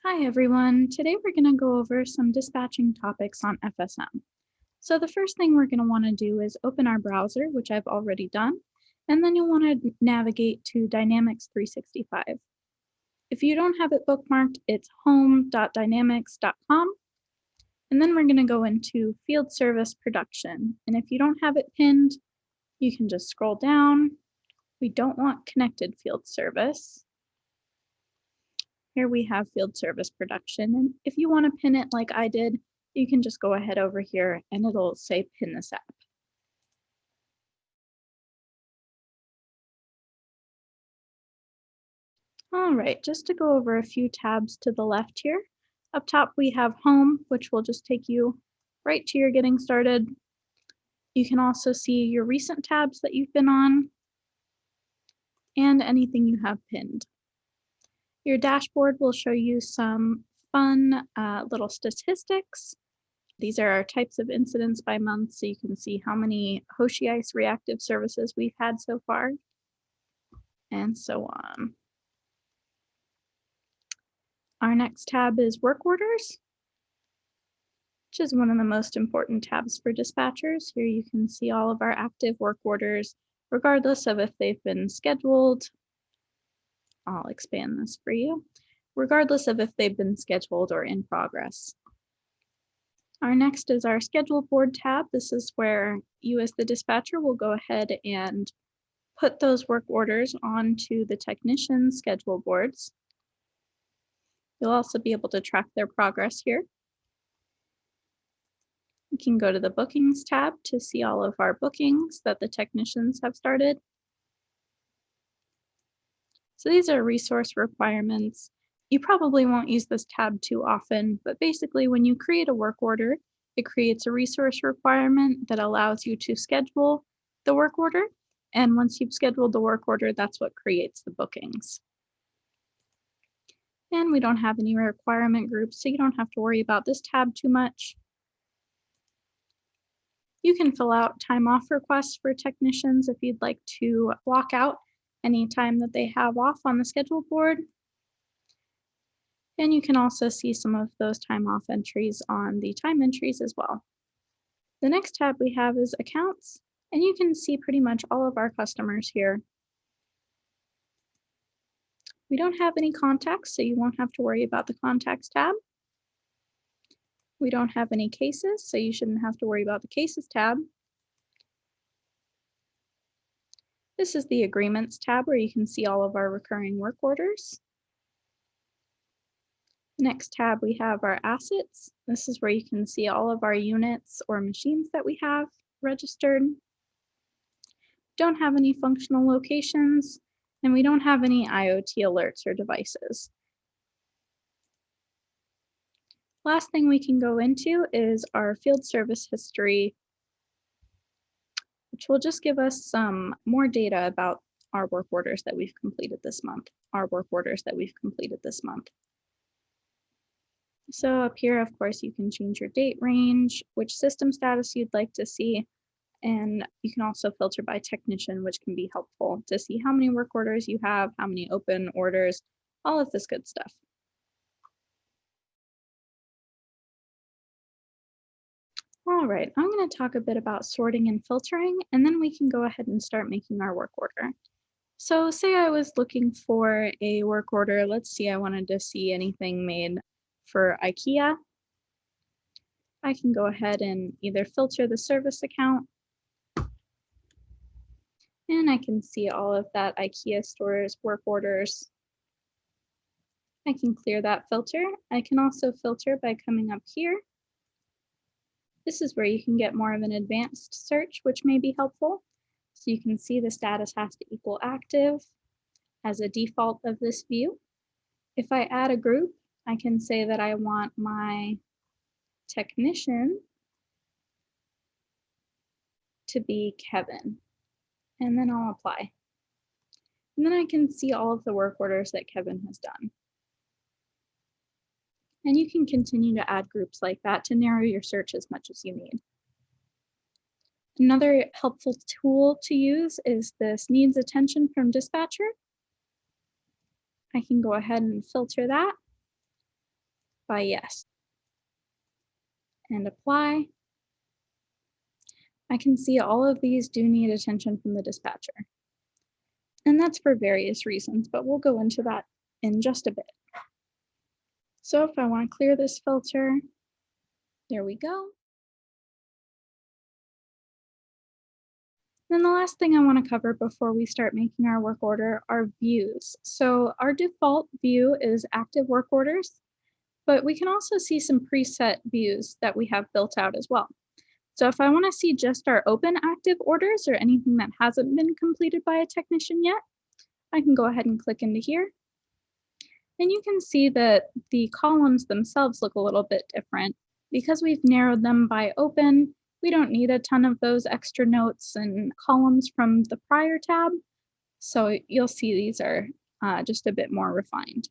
Hi everyone. Today we're going to go over some dispatching topics on FSM. So the first thing we're going to want to do is open our browser, which I've already done, and then you'll want to navigate to Dynamics 365. If you don't have it bookmarked, it's home.dynamics.com, and then we're going to go into Field Service Production. And if you don't have it pinned, you can just scroll down. We don't want connected field service. Here we have field service production, and if you want to pin it like I did, you can just go ahead over here and it'll say pin this app. All right, just to go over a few tabs to the left here. Up top we have home, which will just take you right to your getting started. You can also see your recent tabs that you've been on and anything you have pinned. Your dashboard will show you some fun little statistics. These are our types of incidents by month, so you can see how many Hoshi Ice reactive services we've had so far, and so on. Our next tab is work orders, which is one of the most important tabs for dispatchers. Here you can see all of our active work orders, regardless of if they've been scheduled. I'll expand this for you. Regardless of if they've been scheduled or in progress. Our next is our schedule board tab. This is where you as the dispatcher will go ahead and put those work orders onto the technician's schedule boards. You'll also be able to track their progress here. You can go to the bookings tab to see all of our bookings that the technicians have started. So these are resource requirements. You probably won't use this tab too often, but basically when you create a work order, it creates a resource requirement that allows you to schedule the work order. And once you've scheduled the work order, that's what creates the bookings. And we don't have any requirement groups, so you don't have to worry about this tab too much. You can fill out time off requests for technicians if you'd like to block out any time that they have off on the schedule board. And you can also see some of those time off entries on the time entries as well. The next tab we have is accounts, and you can see pretty much all of our customers here. We don't have any contacts, so you won't have to worry about the contacts tab. We don't have any cases, so you shouldn't have to worry about the cases tab. This is the agreements tab where you can see all of our recurring work orders. Next tab, we have our assets. This is where you can see all of our units or machines that we have registered. Don't have any functional locations, and we don't have any IoT alerts or devices. Last thing we can go into is our field service history, which will just give us some more data about our work orders that we've completed this month, So up here, of course, you can change your date range, which system status you'd like to see, and you can also filter by technician, which can be helpful to see how many work orders you have, how many open orders, all of this good stuff. All right, I'm going to talk a bit about sorting and filtering, and then we can go ahead and start making our work order. So say I was looking for a work order. Let's see, I wanted to see anything made for IKEA. I can go ahead and either filter the service account, and I can see all of that IKEA store's work orders. I can clear that filter. I can also filter by coming up here. This is where you can get more of an advanced search, which may be helpful. So you can see the status has to equal active as a default of this view. If I add a group, I can say that I want my technician to be Kevin, and then I'll apply. And then I can see all of the work orders that Kevin has done. And you can continue to add groups like that to narrow your search as much as you need. Another helpful tool to use is this needs attention from dispatcher. I can go ahead and filter that. by yes and apply. I can see all of these do need attention from the dispatcher. And that's for various reasons, but we'll go into that in just a bit. So if I want to clear this filter, there we go. Then the last thing I want to cover before we start making our work order are views. So our default view is active work orders, but we can also see some preset views that we have built out as well. So if I want to see just our open active orders or anything that hasn't been completed by a technician yet, I can go ahead and click into here. And you can see that the columns themselves look a little bit different. Because we've narrowed them by open, we don't need a ton of those extra notes and columns from the prior tab. So you'll see these are just a bit more refined.